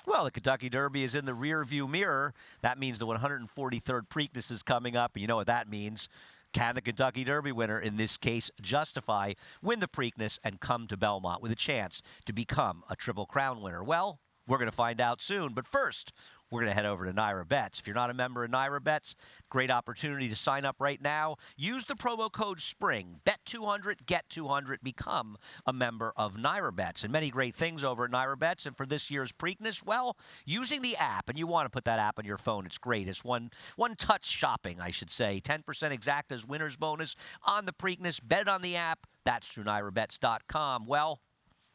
Well, the Kentucky Derby is in the rear-view mirror. That means the 143rd Preakness is coming up. You know what that means. Can the Kentucky Derby winner, in this case Justify, win the Preakness and come to Belmont with a chance to become a Triple Crown winner? Well, we're going to find out soon. But first, we're going to head over to Naira Bets. If you're not a member of Naira Bets, great opportunity to sign up right now. Use the promo code SPRING. Bet 200, get 200. Become a member of Naira Bets. And many great things over at Naira Bets. And for this year's Preakness, well, using the app, and you want to put that app on your phone, it's great. It's one-touch shopping, I should say. 10% exactas winner's bonus on the Preakness. Bet it on the app. That's through NairaBets.com. Well,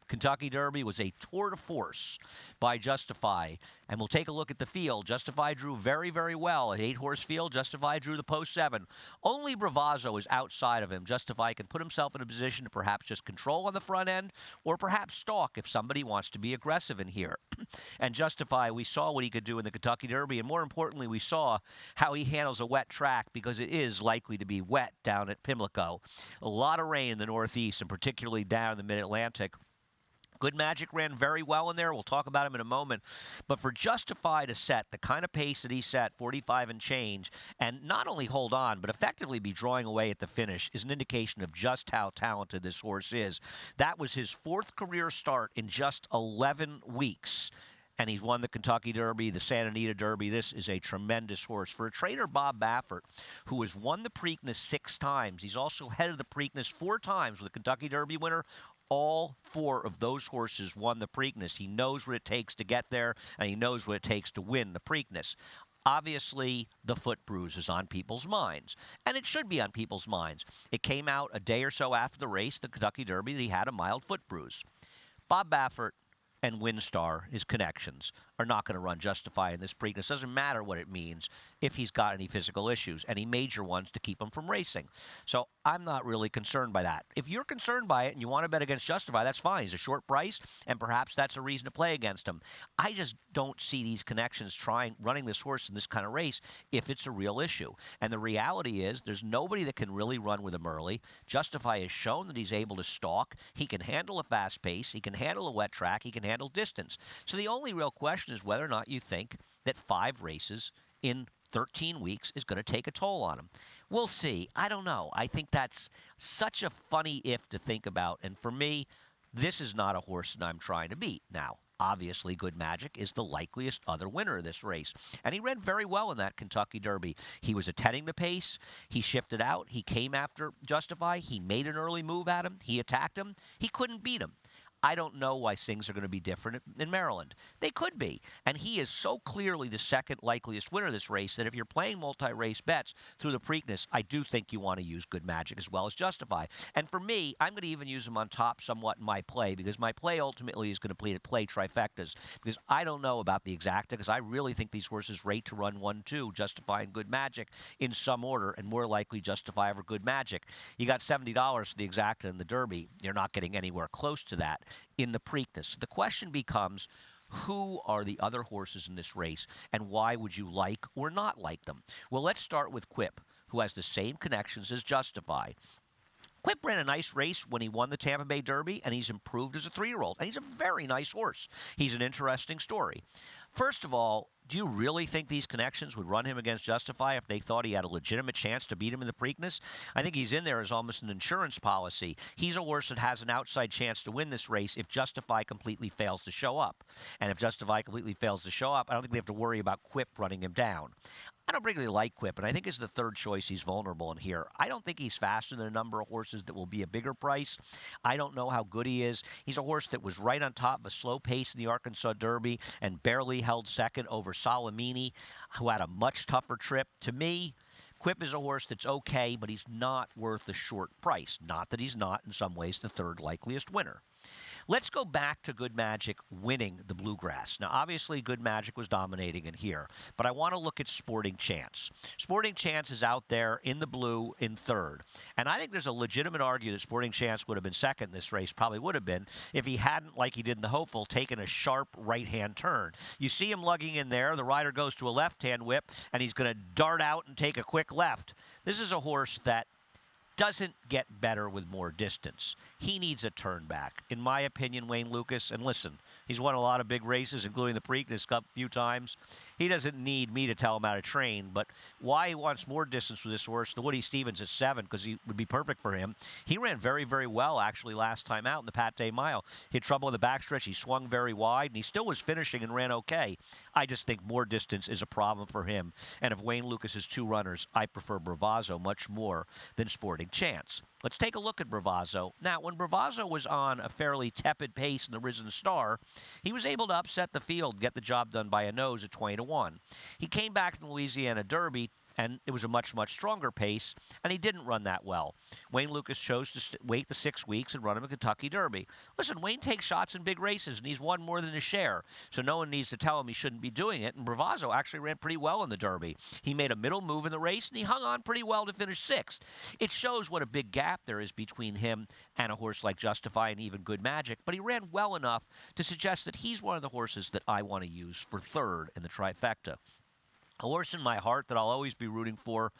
Kentucky Derby was a tour de force by Justify. And we'll take a look at the field. Justify drew very, very well. An 8-horse field, Justify drew the post 7. Only Bravazzo is outside of him. Justify can put himself in a position to perhaps just control on the front end or perhaps stalk if somebody wants to be aggressive in here. And Justify, we saw what he could do in the Kentucky Derby. And more importantly, we saw how he handles a wet track because it is likely to be wet down at Pimlico. A lot of rain in the Northeast and particularly down in the Mid-Atlantic. Good Magic ran very well in there. We'll talk about him in a moment. But for Justify to set the kind of pace that he set, 45 and change, and not only hold on, but effectively be drawing away at the finish is an indication of just how talented this horse is. That was his 4th career start in just 11 weeks. And he's won the Kentucky Derby, the Santa Anita Derby. This is a tremendous horse. For a trainer, Bob Baffert, who has won the Preakness 6 times, he's also headed the Preakness 4 times with a Kentucky Derby winner. All 4 of those horses won the Preakness. He knows what it takes to get there, and he knows what it takes to win the Preakness. Obviously, the foot bruise is on people's minds, and it should be on people's minds. It came out a day or so after the race, the Kentucky Derby, that he had a mild foot bruise. Bob Baffert and Winstar, his connections, are not going to run Justify in this Preakness. Doesn't matter what it means if he's got any physical issues, any major ones to keep him from racing. So I'm not really concerned by that. If you're concerned by it and you want to bet against Justify, that's fine. He's a short price, and perhaps that's a reason to play against him. I just don't see these connections running this horse in this kind of race if it's a real issue. And the reality is there's nobody that can really run with him early. Justify has shown that he's able to stalk. He can handle a fast pace. He can handle a wet track. He can handle distance. So the only real question is whether or not you think that 5 races in 13 weeks is going to take a toll on him. We'll see. I don't know. I think that's such a funny if to think about. And for me, this is not a horse that I'm trying to beat. Now, obviously, Good Magic is the likeliest other winner of this race. And he ran very well in that Kentucky Derby. He was attending the pace. He shifted out. He came after Justify. He made an early move at him. He attacked him. He couldn't beat him. I don't know why things are going to be different in Maryland. They could be. And he is so clearly the second likeliest winner of this race that if you're playing multi-race bets through the Preakness, I do think you want to use Good Magic as well as Justify. And for me, I'm going to even use him on top somewhat in my play because my play ultimately is going to play trifectas because I don't know about the exacta because I really think these horses rate to run 1-2, Justify and Good Magic in some order and more likely Justify over Good Magic. You got $70 for the exacta in the Derby. You're not getting anywhere close to that in the Preakness. The question becomes, who are the other horses in this race, and why would you like or not like them? Well, let's start with Quip, who has the same connections as Justify. Quip ran a nice race when he won the Tampa Bay Derby, and he's improved as a 3-year-old, and he's a very nice horse. He's an interesting story. First of all, do you really think these connections would run him against Justify if they thought he had a legitimate chance to beat him in the Preakness? I think he's in there as almost an insurance policy. He's a horse that has an outside chance to win this race if Justify completely fails to show up. And if Justify completely fails to show up, I don't think they have to worry about Quip running him down. I don't particularly like Quip, and I think as the 3rd choice, he's vulnerable in here. I don't think he's faster than a number of horses that will be a bigger price. I don't know how good he is. He's a horse that was right on top of a slow pace in the Arkansas Derby and barely held second over Salamini, who had a much tougher trip. To me, Quip is a horse that's okay, but he's not worth a short price. Not that he's not, in some ways, the 3rd likeliest winner. Let's go back to Good Magic winning the Bluegrass. Now, obviously, Good Magic was dominating in here, but I want to look at Sporting Chance. Sporting Chance is out there in the blue in 3rd, and I think there's a legitimate argument that Sporting Chance would have been second in this race, probably would have been, if he hadn't, like he did in the Hopeful, taken a sharp right-hand turn. You see him lugging in there. The rider goes to a left-hand whip, and he's going to dart out and take a quick left. This is a horse that doesn't get better with more distance. He needs a turn back. In my opinion, Wayne Lucas, and listen, He's won a lot of big races, including the Preakness Cup a few times. He doesn't need me to tell him how to train, but why he wants more distance with this horse, the Woody Stevens at 7, because he would be perfect for him. He ran very, very well, actually, last time out in the Pate Mile. He had trouble in the backstretch. He swung very wide, and he still was finishing and ran okay. I just think more distance is a problem for him. And of Wayne Lucas's 2 runners, I prefer Bravazzo much more than Sporting Chance. Let's take a look at Bravazzo. Now, when Bravazzo was on a fairly tepid pace in the Risen Star, he was able to upset the field, get the job done by a nose at 20-1. He came back from the Louisiana Derby, and it was a much, much stronger pace, and he didn't run that well. Wayne Lucas chose to wait the 6 weeks and run him a Kentucky Derby. Listen, Wayne takes shots in big races, and he's won more than his share, so no one needs to tell him he shouldn't be doing it, and Bravazzo actually ran pretty well in the Derby. He made a middle move in the race, and he hung on pretty well to finish 6th. It shows what a big gap there is between him and a horse like Justify and even Good Magic, but he ran well enough to suggest that he's one of the horses that I want to use for 3rd in the trifecta. A horse in my heart that I'll always be rooting for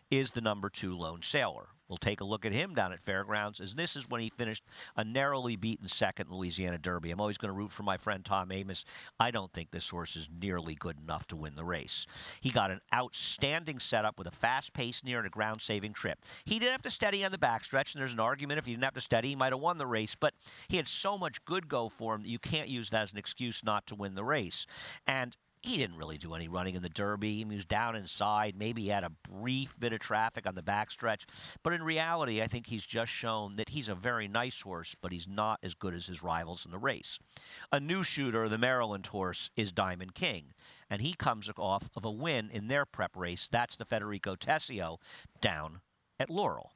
is the number 2 Lone Sailor. We'll take a look at him down at Fairgrounds, as this is when he finished a narrowly beaten 2nd Louisiana Derby. I'm always going to root for my friend Tom Amos. I don't think this horse is nearly good enough to win the race. He got an outstanding setup with a fast pace near and a ground-saving trip. He didn't have to steady on the backstretch, and there's an argument if he didn't have to steady, he might have won the race, but he had so much good go for him that you can't use that as an excuse not to win the race. And he didn't really do any running in the Derby. He was down inside. Maybe he had a brief bit of traffic on the backstretch. But in reality, I think he's just shown that he's a very nice horse, but he's not as good as his rivals in the race. A new shooter, the Maryland horse, is Diamond King. And he comes off of a win in their prep race. That's the Federico Tessio down at Laurel.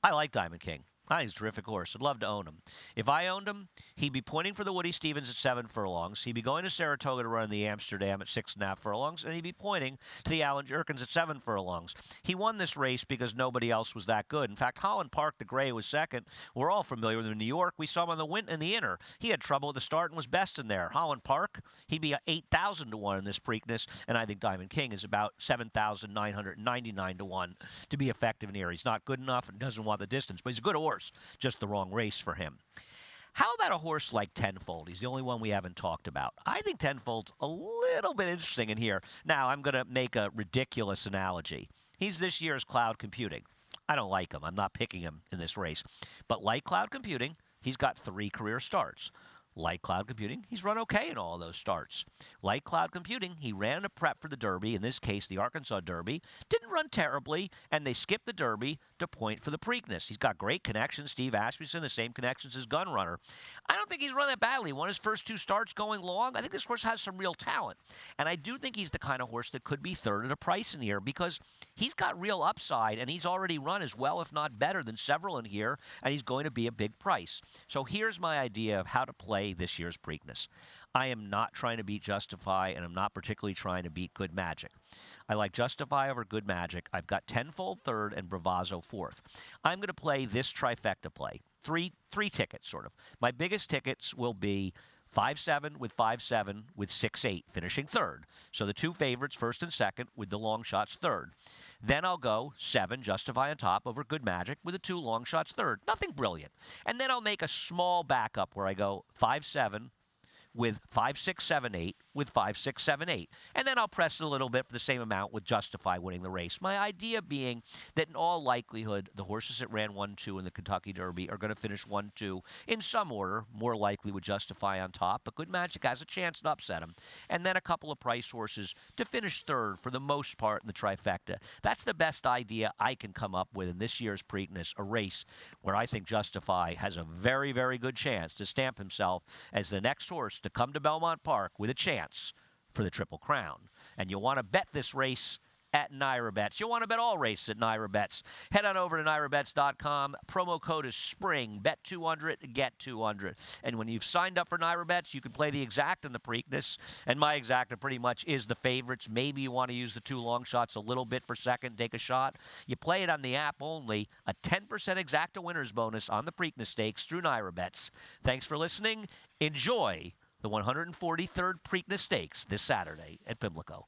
I like Diamond King. I think he's a terrific horse. I'd love to own him. If I owned him, he'd be pointing for the Woody Stevens at 7 furlongs. He'd be going to Saratoga to run the Amsterdam at 6.5 furlongs, and he'd be pointing to the Alan Jerkins at 7 furlongs. He won this race because nobody else was that good. In fact, Holland Park, the gray, was 2nd. We're all familiar with him in New York. We saw him in the inner. He had trouble at the start and was best in there. Holland Park, he'd be 8,000 to 1 in this Preakness, and I think Diamond King is about 7,999 to 1 to be effective in here. He's not good enough and doesn't want the distance, but he's a good horse. Just the wrong race for him. How about a horse like Tenfold? He's the only one we haven't talked about. I think Tenfold's a little bit interesting in here. Now, I'm going to make a ridiculous analogy. He's this year's Cloud Computing. I don't like him. I'm not picking him in this race. But like Cloud Computing, he's got 3 career starts. Like Cloud Computing, he's run okay in all of those starts. Like Cloud Computing, he ran a prep for the Derby, in this case the Arkansas Derby, didn't run terribly, and they skipped the Derby to point for the Preakness. He's got great connections. Steve Asmussen, the same connections as Gun Runner. I don't think he's run that badly. He won his first 2 starts going long. I think this horse has some real talent. And I do think he's the kind of horse that could be 3rd at a price in here because he's got real upside, and he's already run as well, if not better, than several in here, and he's going to be a big price. So here's my idea of how to play this year's Preakness. I am not trying to beat Justify, and I'm not particularly trying to beat Good Magic. I like Justify over Good Magic. I've got Tenfold 3rd and Bravazzo 4th. I'm going to play this trifecta play. Three tickets, sort of. My biggest tickets will be 5-7 with 5-7 with 6-8, finishing 3rd. So the 2 favorites, 1st and 2nd, with the long shots 3rd. Then I'll go 7, Justify on top over Good Magic with the 2 long shots 3rd. Nothing brilliant. And then I'll make a small backup where I go 5-7 with 5-6-7-8 with 5-6-7-8. And then I'll press it a little bit for the same amount with Justify winning the race. My idea being that in all likelihood, the horses that ran 1-2 in the Kentucky Derby are going to finish 1-2 in some order, more likely with Justify on top, but Good Magic has a chance to upset him. And then a couple of price horses to finish 3rd for the most part in the trifecta. That's the best idea I can come up with in this year's Preakness, a race where I think Justify has a very, very good chance to stamp himself as the next horse to come to Belmont Park with a chance for the Triple Crown. And you'll want to bet this race at NYRA-Bets. You'll want to bet all races at NYRA-Bets. Head on over to NYRABets.com. Promo code is SPRING. Bet 200, get 200. And when you've signed up for NYRA-Bets, you can play the exact in the Preakness. And my exacta pretty much is the favorites. Maybe you want to use the 2 long shots a little bit for 2nd, take a shot. You play it on the app only. A 10% exacta winners bonus on the Preakness Stakes through NYRA-Bets. Thanks for listening. Enjoy the 143rd Preakness Stakes this Saturday at Pimlico.